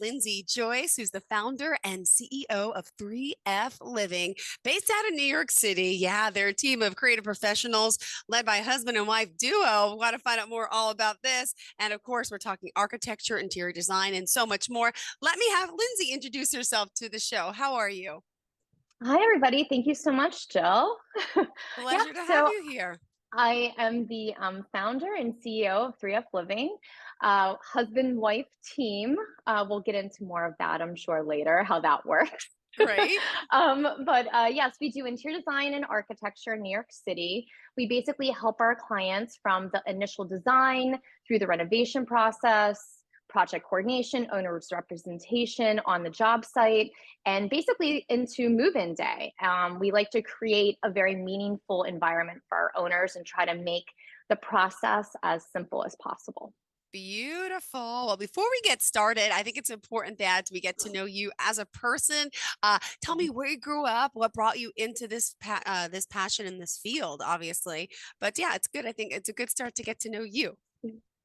Lindsay, Joyce, who's the founder and CEO of 3F Living, based out of New York City. Yeah, they're a team of creative professionals led by a husband and wife duo. We want to find out more all about this. And of course, we're talking architecture, interior design, and so much more. Let me have Lindsay introduce herself to the show. How are you? Hi, everybody. Thank you so much, Jill. Yeah, Pleasure to have so you here. I am the founder and CEO of 3F Living, husband wife team. We'll get into more of that, I'm sure, later, how that works. Great. But yes, we do interior design and architecture in New York City. We basically help our clients from the initial design through the renovation process, project coordination, owner's representation on the job site, and basically into move-in day. We like to create a very meaningful environment for our owners and try to make the process as simple as possible. Beautiful. Well, before we get started, I think it's important that we get to know you as a person. Tell me where you grew up, what brought you into this passion in this field, obviously. But yeah, it's good. I think it's a good start to get to know you.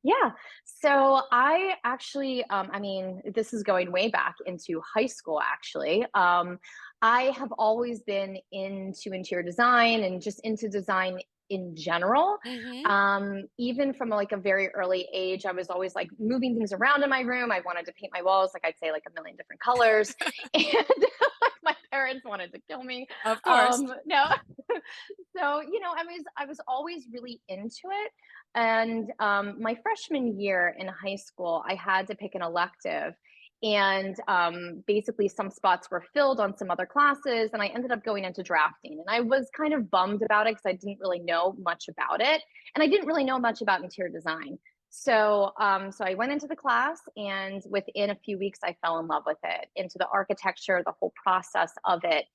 Yeah. So I actually, I mean, this is going way back into high school, actually. I have always been into interior design and just into design in general. Hmm. Even from like a very early age, I was always like moving things around in my room. I wanted to paint my walls, like I'd say like a million different colors. And like my parents wanted to kill me. Of course. No. So, I was always really into it. And my freshman year in high school, I had to pick an elective. And basically, some spots were filled on some other classes, and I ended up going into drafting. And I was kind of bummed about it because I didn't really know much about it, and I didn't really know much about interior design. So I went into the class, and within a few weeks, I fell in love with it, into the architecture, the whole process of it.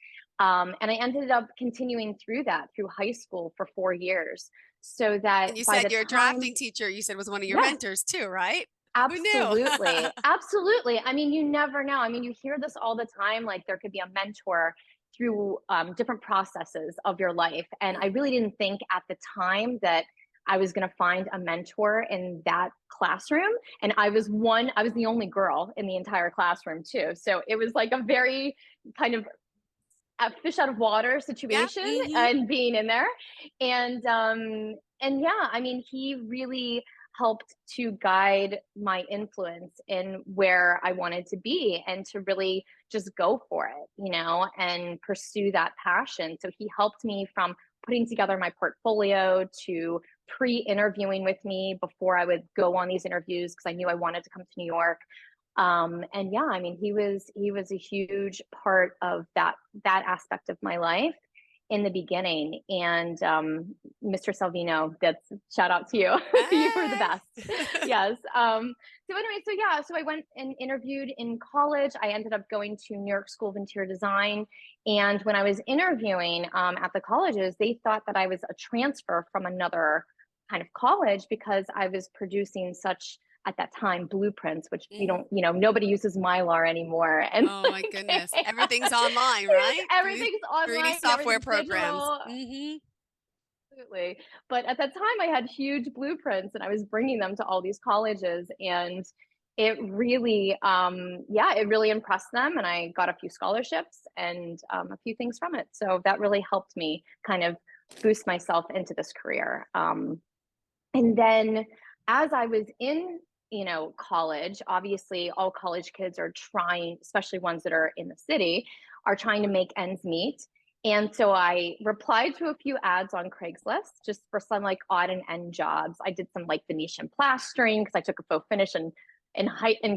And I ended up continuing through that through high school for 4 years so that And you by said the your time, drafting teacher, you said was one of your yeah, mentors too, right? Who knew? absolutely, absolutely. I mean, you never know. I mean, you hear this all the time, like there could be a mentor through different processes of your life. And I really didn't think at the time that I was going to find a mentor in that classroom. And I was the only girl in the entire classroom too. So it was like a very kind of a fish out of water Yeah. situation Hmm. and being in there. And yeah, I mean, he really helped to guide my influence in where I wanted to be and to really just go for it, and pursue that passion. So he helped me from putting together my portfolio to pre-interviewing with me before I would go on these interviews because I knew I wanted to come to New York. And yeah, I mean, he was a huge part of that aspect of my life in the beginning. And Mr. Salvino, that's shout out to you. You were the Hey. best. Yes. So anyway, so yeah, so I went and interviewed in college. I ended up going to New York School of Interior Design. And when I was interviewing at the colleges, they thought that I was a transfer from another kind of college because I was producing such at that time blueprints, which we Mhm. don't, nobody uses Mylar anymore. And Oh my like, goodness. Everything's online, right? 3D, everything's 3D online, software everything's programs. digital. Hmm. Absolutely. But at that time, I had huge blueprints and I was bringing them to all these colleges. And it really, yeah, it really impressed them. And I got a few scholarships and a few things from it. So that really helped me kind of boost myself into this career. And then as I was in, college, obviously all college kids are trying, especially ones that are in the city, are trying to make ends meet. And so I replied to a few ads on Craigslist just for some like odd and end jobs. I did some like Venetian plastering because I took a faux finish in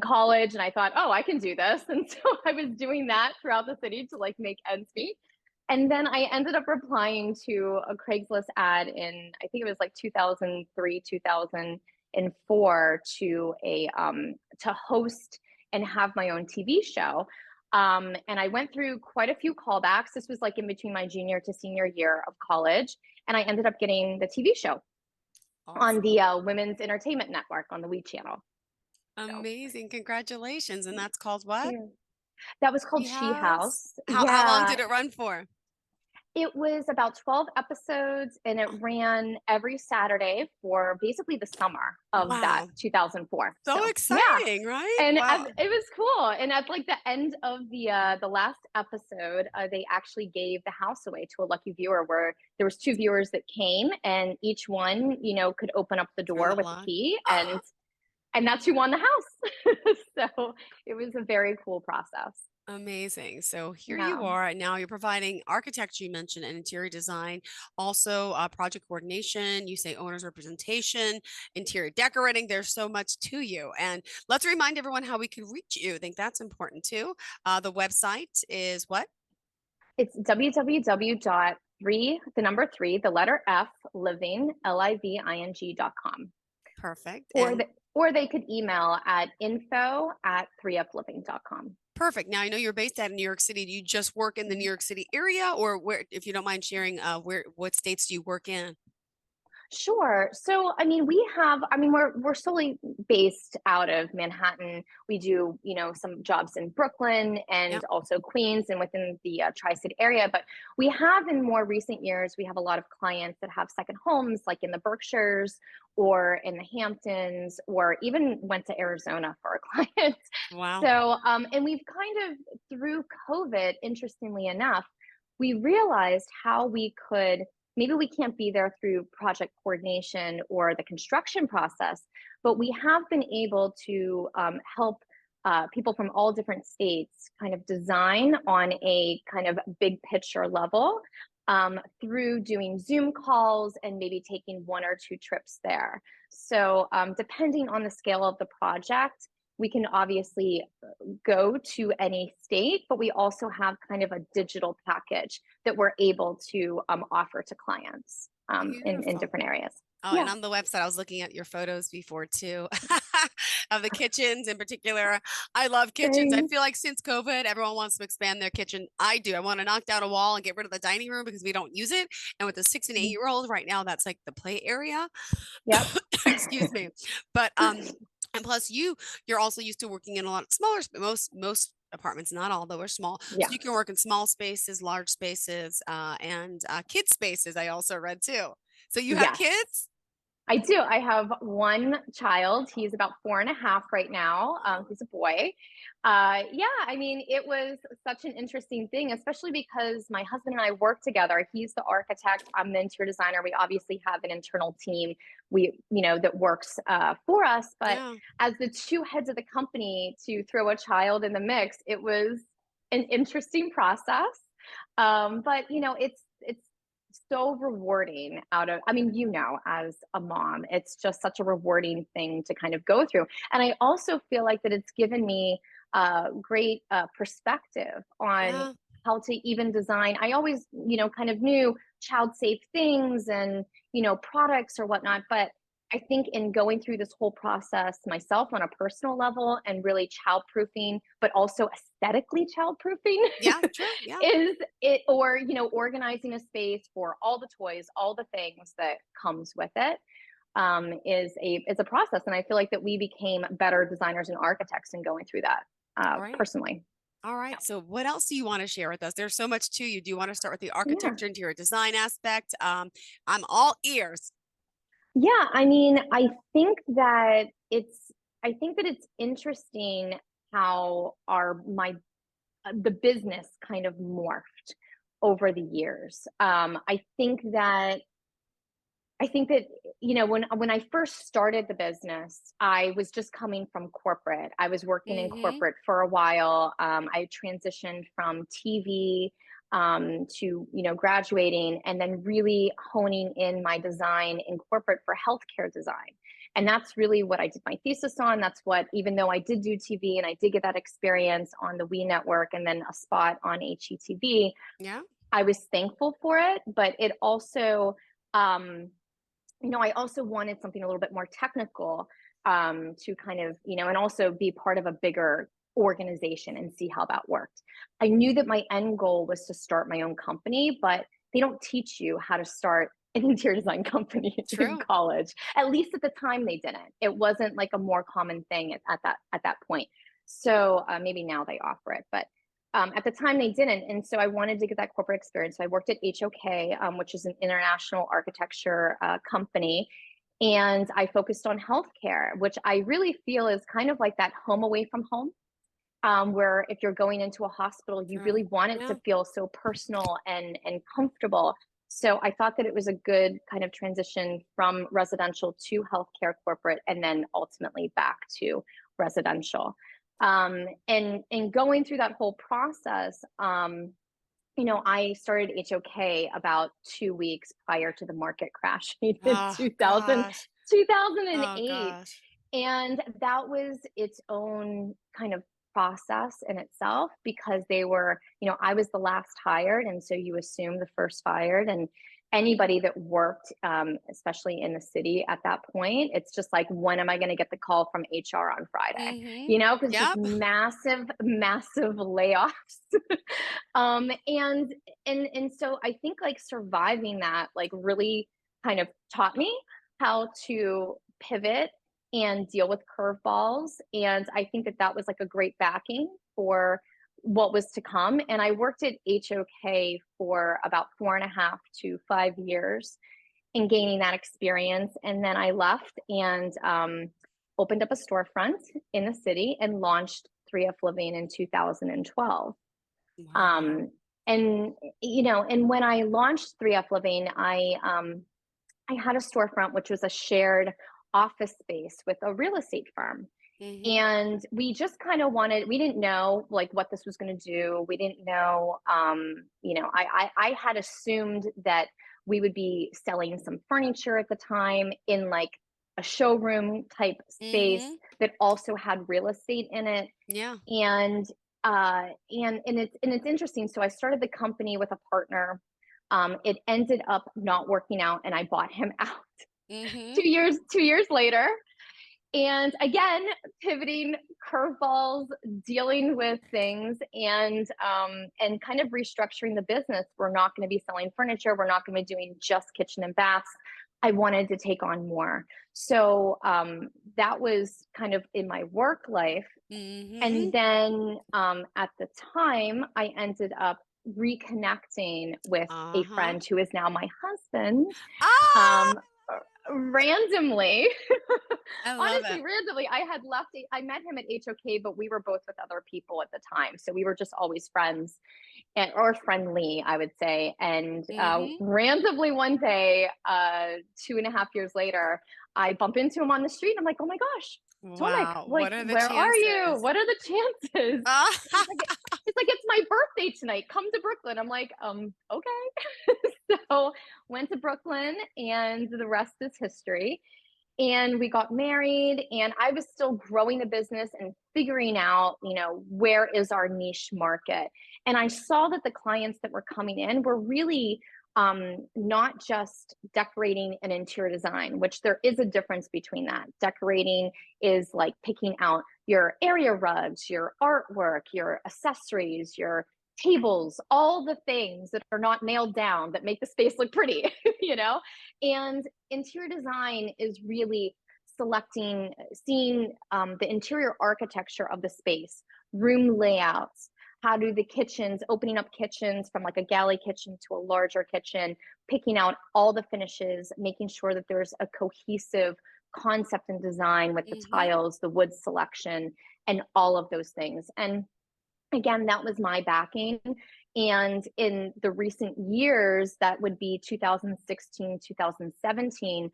college and I thought, oh, I can do this. And so I was doing that throughout the city to like make ends meet. And then I ended up replying to a Craigslist ad in, I think it was like 2003, 2004 to host and have my own TV show. And I went through quite a few callbacks. This was like in between my junior to senior year of college. And I ended up getting the TV show on Awesome. the Women's Entertainment Network on the WE channel. So, Amazing. Congratulations. And that's called what? yeah. That was called Tea She House. House. How long Yeah, did it run for? it was about 12 episodes and it ran every Saturday for basically the summer of that Wow. 2004. So So, yeah. exciting, right? And Wow. it was cool. And at like the end of the last episode, they actually gave the house away to a lucky viewer where there was two viewers that came and each one, could open up the Turn door the with a lock. key and that's who won the house. So, it was a very cool process. Amazing. So here you Yeah. are. Now you're providing architecture, you mentioned, and interior design, also project coordination. You say owner's representation, interior decorating. There's so much to you. And let's remind everyone how we can reach you. I think that's important too. The website is what? It's www.3, the number three, the letter F, living, living.com. Perfect. Or, And the, or they could email at info@3fliving.com. perfect. Now I know you're based out of New York City. Do you just work in the New York City area, or where, if you don't mind sharing, what states do you work in? Sure. So, we're solely based out of Manhattan. We do, some jobs in Brooklyn Yeah. and also Queens and within the tri-state area. But we have in more recent years, we have a lot of clients that have second homes, like in the Berkshires or in the Hamptons, or even went to Arizona for a client. Wow. So, and we've kind of through COVID, interestingly enough, we realized how we could maybe we can't be there through project coordination or the construction process, but we have been able to help people from all different states kind of design on a kind of big picture level through doing Zoom calls and maybe taking one or two trips there. So, depending on the scale of the project, we can obviously go to any state, but we also have kind of a digital package that we're able to offer to clients in Beautiful. different areas. Oh, and Yeah, on the website, I was looking at your photos before too, of the kitchens in particular. I love kitchens. I thanks. feel like since COVID, everyone wants to expand their kitchen. I do. I want to knock down a wall and get rid of the dining room because we don't use it. And with the 6 and 8 year old right now, that's like the play area. Yep. Excuse me. But and plus you're also used to working in a lot smaller most apartments, not all though are small. So Yeah. you can work in small spaces, large spaces, and kid spaces. I also read too. So you have Yes. kids? I do. I have one child. He's about 4.5 right now. He's a boy. Yeah, it was such an interesting thing, especially because my husband and I work together. He's the architect. I'm the interior designer. We obviously have an internal team that works for us. But Yeah. as the two heads of the company, to throw a child in the mix, it was an interesting process. But it's so rewarding as a mom, it's just such a rewarding thing to kind of go through. And I also feel like that it's given me great perspective on Yeah. how to even design. I always, kind of knew child safe things and, products or whatnot. But I think in going through this whole process myself on a personal level and really child proofing, but also aesthetically child proofing Yeah, true. Yeah. is it, or organizing a space for all the toys, all the things that comes with it, is a process. And I feel like that we became better designers and architects in going through that All right. personally. All right. So what else do you want to share with us? There's so much to you. Do you want to start with the Yeah. architecture, interior design aspect? I'm all ears. Yeah, I think that it's interesting how our my the business kind of morphed over the years. I think that when I first started the business, I was just coming from corporate. I was working in Mm-hmm. corporate for a while. I transitioned from TV to graduating and then really honing in my design in corporate for healthcare design. And that's really what I did my thesis on. That's what, even though I did do TV and I did get that experience on the We Network and then a spot on HETV, Yeah. I was thankful for it. But it also, um, I also wanted something a little bit more technical to kind of, and also be part of a bigger organization and see how that worked. I knew that my end goal was to start my own company, but they don't teach you how to start an interior design company in True. college. At least at the time they didn't. It wasn't like a more common thing at that point. So maybe now they offer it, but at the time they didn't. And so I wanted to get that corporate experience. So I worked at HOK, which is an international architecture company. And I focused on healthcare, which I really feel is kind of like that home away from home, where if you're going into a hospital, you True. really want it Yeah. to feel so personal and comfortable. So I thought that it was a good kind of transition from residential to healthcare corporate, and then ultimately back to residential. And going through that whole process, I started HOK about 2 weeks prior to the market crash in Oh 2000, gosh. Oh 2008. gosh. And that was its own kind of process in itself, because I was the last hired. And so you assume the first fired. And anybody that worked, especially in the city at that point, it's just like, when am I going to get the call from HR on Friday? Mm-hmm. Because just Yep. massive, massive layoffs. And so I think like surviving that like really kind of taught me how to pivot and deal with curveballs. And I think that that was like a great backing for what was to come. And I worked at HOK for about 4.5 to 5 years in gaining that experience. And then I left and opened up a storefront in the city and launched 3F Living in 2012. Wow. Um, and when I launched 3F Living, I had a storefront which was a shared office space with a real estate firm. Mm-hmm. And we just kind of we didn't know like what this was going to do. We didn't know, I had assumed that we would be selling some furniture at the time in like a showroom type space Mm-hmm. that also had real estate in it. Yeah. And it's interesting. So I started the company with a partner. It ended up not working out, and I bought him out Mm-hmm. 2 years later. And again, pivoting, curveballs, dealing with things, and kind of restructuring the business. We're not going to be selling furniture. We're not going to be doing just kitchen and baths. I wanted to take on more. So that was kind of in my work life. Mm-hmm. And then at the time, I ended up reconnecting with a Uh-huh. friend who is now my husband, Ah, um, randomly. I love Honestly, it. randomly. I met him at HOK, but we were both with other people at the time. So we were just always friends or friendly, I would say. And Mm-hmm. randomly one day, 2.5 years later, I bump into him on the street. And I'm like, oh my gosh, Tomek, Wow. like, What are the where are you? chances? What are the chances? Ah, He's like, it's my birthday tonight. Come to Brooklyn. I'm like, okay. So went to Brooklyn, and the rest is history. And we got married, and I was still growing the business and figuring out, where is our niche market. And I saw that the clients that were coming in were really not just decorating and interior design, which there is a difference between that. Decorating is like picking out your area rugs, your artwork, your accessories, your tables, all the things that are not nailed down that make the space look pretty, you know? And interior design is really seeing the interior architecture of the space, room layouts. How do the kitchens, opening up kitchens from like a galley kitchen to a larger kitchen, picking out all the finishes, making sure that there's a cohesive concept and design with the mm-hmm. tiles, the wood selection, and all of those things. And again, that was my backing. And in the recent years, that would be 2016, 2017,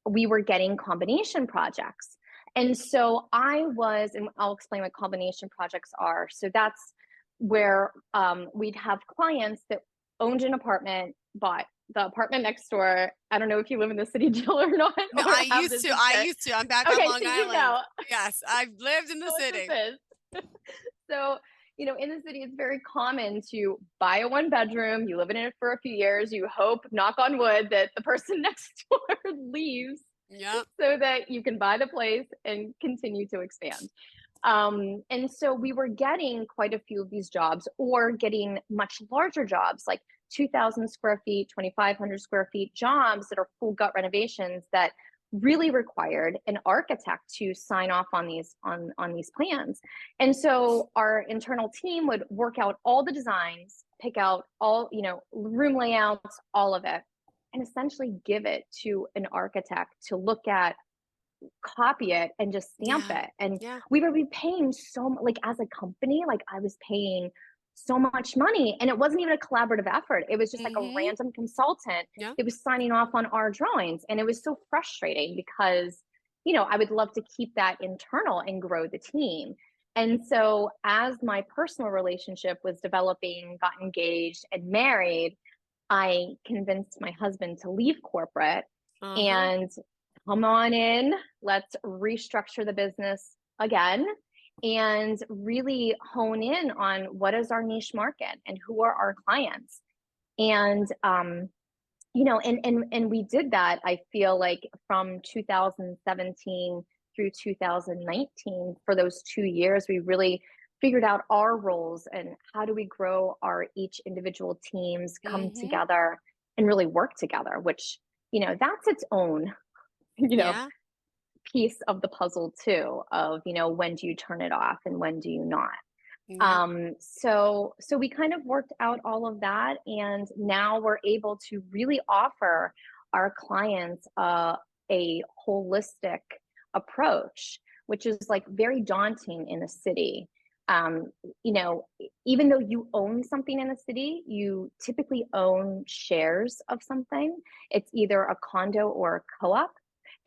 we were getting combination projects. And so and I'll explain what combination projects are. So that's where we'd have clients that owned an apartment, bought the apartment next door. I don't know if you live in the city, Jill, or not, No, or I have used this to. I experience. used to. I'm back on Okay, Long so you Island. know, Yes, I've lived in the know what city. this is. So, in the city, it's very common to buy a one bedroom. You live in it for a few years. You hope, knock on wood, that the person next door leaves Yep. so that you can buy the place and continue to expand. And so we were getting quite a few of these jobs or getting much larger jobs like 2,000 square feet, 2,500 square feet jobs that are full gut renovations that really required an architect to sign off on these plans. And so our internal team would work out all the designs, pick out all, room layouts, all of it, and essentially give it to an architect to look at, copy it, and just stamp Yeah. it. And Yeah. we would be paying like as a company, like I was paying so much money, and it wasn't even a collaborative effort. It was just like a Mm-hmm. random consultant Yeah. that was signing off on our drawings. And it was so frustrating because, I would love to keep that internal and grow the team. And so as my personal relationship was developing, got engaged and married, I convinced my husband to leave corporate Uh-huh. and come on in. Let's restructure the business again and really hone in on what is our niche market and who are our clients. And and we did that. I feel like from 2017 through 2019, for those 2 years, we really figured out our roles and how do we grow our each individual teams come Mm-hmm. together and really work together, which, that's its own, you know, Yeah. piece of the puzzle too, of, when do you turn it off and when do you not. Yeah. So we kind of worked out all of that, and now we're able to really offer our clients a holistic approach, which is like very daunting in the city. Um, you know, Even though you own something in the city, you typically own shares of something. It's either a condo or a co-op.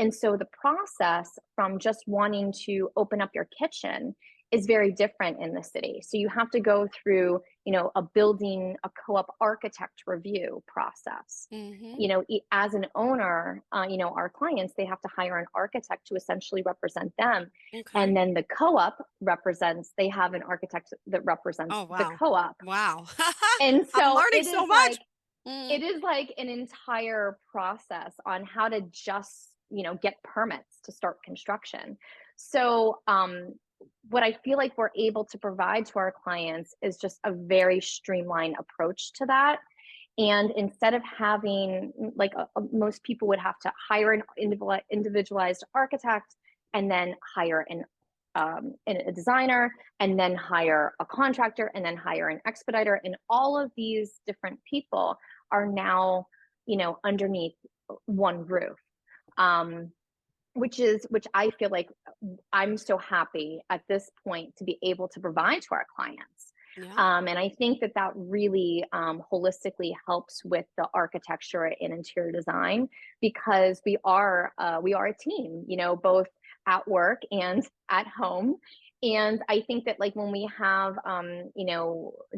And so the process from just wanting to open up your kitchen is very different in the city. So you have to go through, a co-op architect review process. Mm-hmm. As an owner, our clients, they have to hire an architect to essentially represent them. Okay. And then the co-op they have an architect that represents Oh, the wow. co-op. Wow. And I'm so learning so much. Mm. it is like an entire process on how to just, get permits to start construction. So, what I feel like we're able to provide to our clients is just a very streamlined approach to that. And instead of having, like, most people would have to hire an individualized architect and then hire a designer and then hire a contractor and then hire an expediter, and all of these different people are now, underneath one roof. Um, which I feel like I'm so happy at this point to be able to provide to our clients. Yeah. And I think that that really holistically helps with the architecture and interior design, because we are a team, both at work and at home. And I think that, like, when we have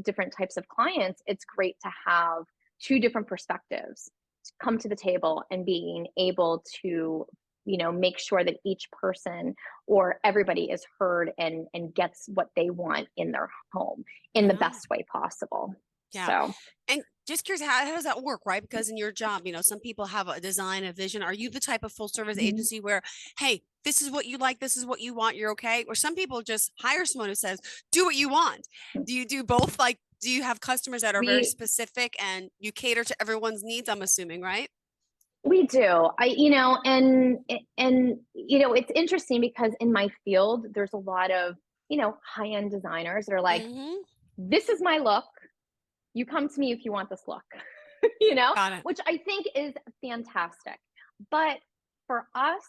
different types of clients, it's great to have two different perspectives to come to the table and being able to make sure that each person or everybody is heard and gets what they want in their home in the Yeah. best way possible. Yeah. So And just curious, how does that work, right? Because in your job, some people have a design, a vision. Are you the type of full service agency where, hey, this is what you like, this is what you want, you're okay? Or some people just hire someone who says, do what you want. Do you do both? Like, do you have customers that are very we specific and you cater to everyone's needs? I'm assuming, right? we do. It's interesting because in my field there's a lot of, high-end designers that are like, Mm-hmm. this is my look. You come to me if you want this look. Got it. Which I think is fantastic. But for us,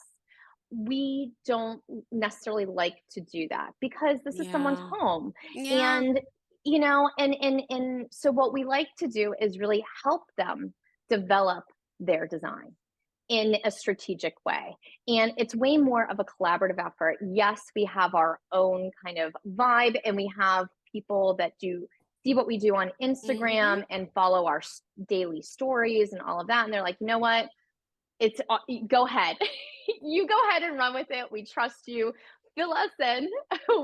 we don't necessarily like to do that because this is someone's Yeah. home. Yeah. And, and so what we like to do is really help them develop their design in a strategic way. And it's way more of a collaborative effort. Yes, we have our own kind of vibe, and we have people that do see what we do on Mm-hmm. Instagram and follow our daily stories and all of that. And they're like, you know what? It's Go ahead. You go ahead and run with it. We trust you. Fill us in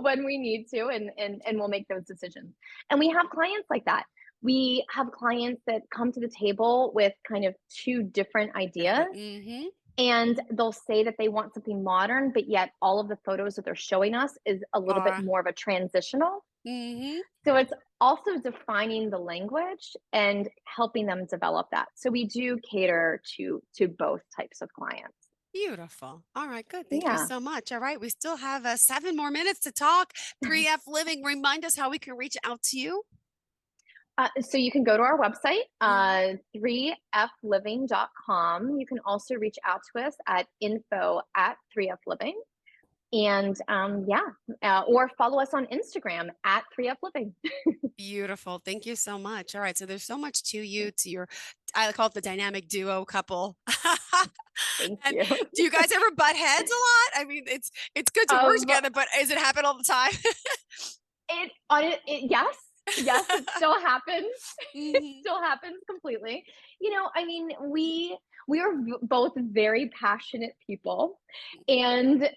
when we need to, and we'll make those decisions. And we have clients like that. We have clients that come to the table with kind of two different ideas, Mm-hmm. and they'll say that they want something modern, but yet all of the photos that they're showing us is a little bit Are. more of a transitional. Mm-hmm. So it's also defining the language and helping them develop that. So we do cater to both types of clients. Beautiful. All right, good. Thank you Yeah. so much. All right, we still have 7 more minutes to talk. 3F Living, remind us how we can reach out to you. So you can go to our website, Mhm. 3fliving.com. You can also reach out to us at info@3fliving. And yeah, or follow us on Instagram at 3fliving. Beautiful. Thank you so much. All right, so there's so much to you, to your, I call it the dynamic duo couple. Thank And you. do you guys ever butt heads a lot? I mean, it's good to work Um, together, but does it happen all the time? yes, yes, it still happens. It Hmm. still happens completely. I mean, we are both very passionate people, and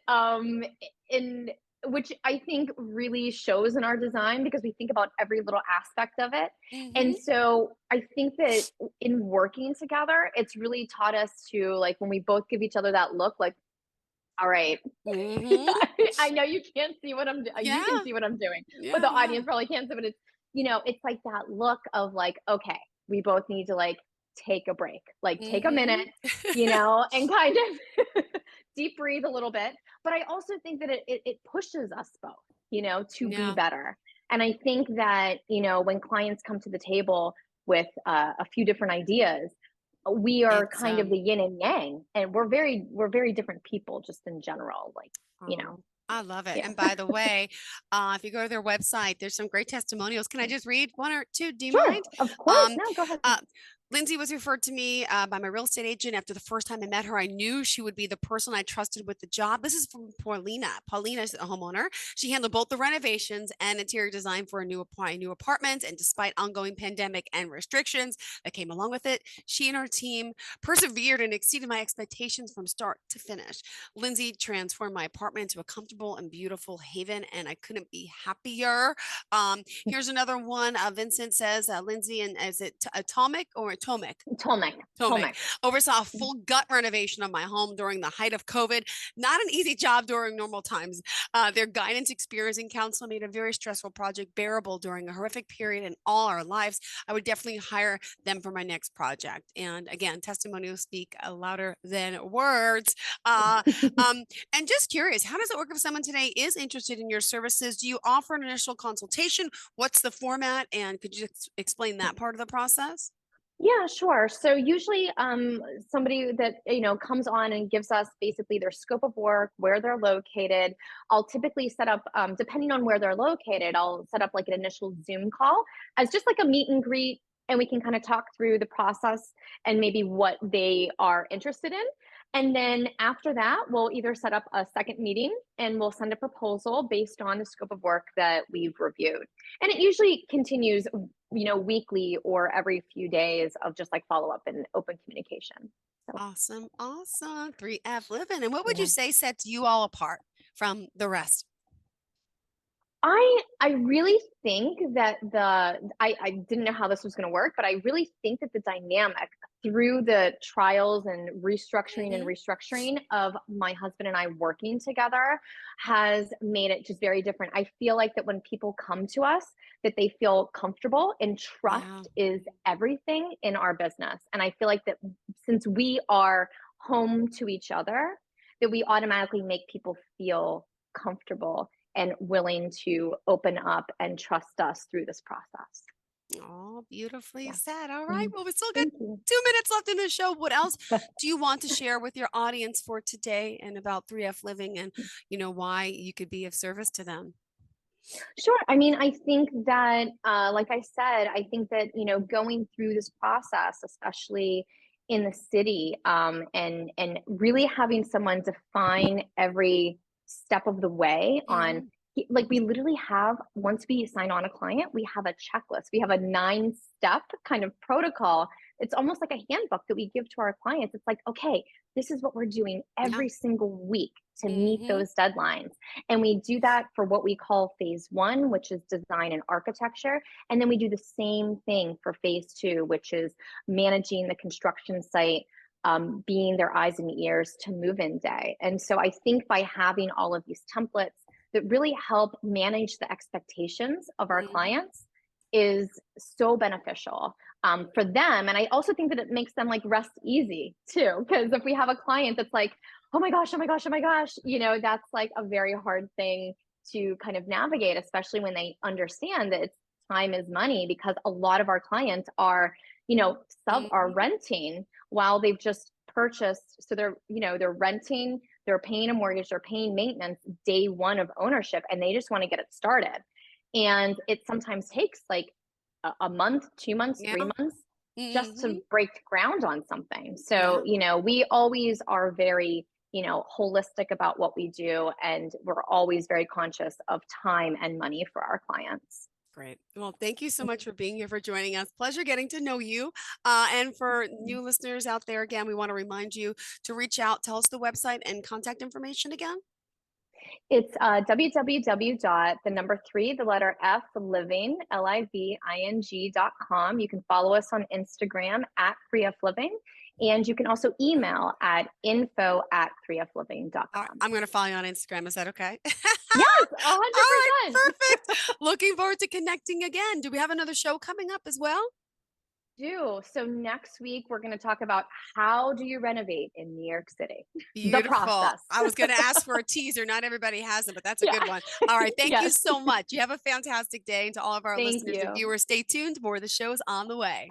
in which I think really shows in our design because we think about every little aspect of it. And Hmm. so I think that in working together, it's really taught us to, like, when we both give each other that look, like, all right, Hmm. I know you can't see what I'm doing. You can Yeah. see what I'm doing, but Yeah. the Yeah. audience probably can't see. But it's like that look of, like, okay, we both need to, like, take a break, like, take a Hmm. minute, and kind of deep breathe a little bit. But I also think that it pushes us both, to be Yeah. better. And I think that, when clients come to the table with a few different ideas, we are It's kind of the yin and yang, and we're very different people just in general, like, Oh, I love it. yeah. And by the way, if you go to their website, there's some great testimonials. Can I just read one or two? Do you Sure, mind? of course. Um, No, go ahead. uh, Lindsay was referred to me by my real estate agent after the first time I met her. I knew she would be the person I trusted with the job. This is from Paulina. Paulina's a homeowner. She handled both the renovations and interior design for a new apartment. And despite ongoing pandemic and restrictions that came along with it, she and her team persevered and exceeded my expectations from start to finish. Lindsay transformed my apartment into a comfortable and beautiful haven, and I couldn't be happier. Here's another one. Vincent says, Lindsay, and is it Atomic or Tomek? Tomek. Tomek Tomek. oversaw a full gut renovation of my home during the height of COVID. Not an easy job during normal times. Their guidance, experience, and counsel made a very stressful project bearable during a horrific period in all our lives. I would definitely hire them for my next project. And again, testimonials speak louder than words. Uh, um, and just curious, how does it work if someone today is interested in your services? Do you offer an initial consultation? What's the format? And could you explain that part of the process? Yeah, sure. So usually, somebody that comes on and gives us basically their scope of work, where they're located. I'll typically set up, depending on where they're located, I'll set up like an initial Zoom call as just like a meet and greet, and we can kind of talk through the process and maybe what they are interested in. And then after that, we'll either set up a second meeting and we'll send a proposal based on the scope of work that we've reviewed. And it usually continues, weekly or every few days of just like follow up and open communication. So, Awesome. Awesome. 3F living. And what would you yeah. say sets you all apart from the rest? I really think that I didn't know how this was going to work, but I really think that the dynamic through the trials and Hmm. restructuring of my husband and I working together has made it just very different. I feel like that when people come to us, that they feel comfortable, and Yeah. trust is everything in our business. And I feel like that since we are home to each other, that we automatically make people feel comfortable and willing to open up and trust us through this process. Oh, beautifully Yeah. said. All right. Mhm. Well, we still got Thank you. 2 minutes left in the show. What else do you want to share with your audience for today and about 3F living and, why you could be of service to them? Sure. I mean, I think that, like I said, I think that, going through this process, especially in the city, and really having someone define every step of the way on, Hmm. like, we literally have, once we sign on a client, we have a checklist. We have a 9-step kind of protocol. It's almost like a handbook that we give to our clients. It's like, okay, this is what we're doing Yeah. every single week to meet Hmm. those deadlines. And we do that for what we call phase one, which is design and architecture. And then we do the same thing for phase two, which is managing the construction site, being their eyes and ears to move-in day. And so I think by having all of these templates that really help manage the expectations of our Mhm. clients is so beneficial for them. And I also think that it makes them like rest easy too. Because if we have a client that's like, oh my gosh, oh my gosh, oh my gosh, that's like a very hard thing to kind of navigate, especially when they understand that it's time is money, because a lot of our clients are, sub are Mhm. renting while they've just purchased. So they're renting, they're paying a mortgage, they're paying maintenance day one of ownership, and they just want to get it started. And it sometimes takes like a month, 2 months, Yeah. 3 months just to Mhm. break ground on something. So, Yeah. we always are very, holistic about what we do. And we're always very conscious of time and money for our clients. Great. Well, thank you so much for being here, for joining us. Pleasure getting to know you. And for new listeners out there, again, we want to remind you to reach out. Tell us the website and contact information again. It's www the number three, the letter F, living, living.com. You can follow us on Instagram at 3F Living. And you can also email at All right, info@3fliving.com. I'm going to follow you on Instagram. Is that okay? Yes, All right, 100%. perfect. Looking forward to connecting again. Do we have another show coming up as well? Do. So next week, we're going to talk about how do you renovate in New York City? The Beautiful. process. I was going to ask for a teaser. Not everybody has them, but that's a Yeah. good one. All right. Thank you Yes. so much. You have a fantastic day. And to all of our Thank listeners and you. viewers, stay tuned. More of the show is on the way.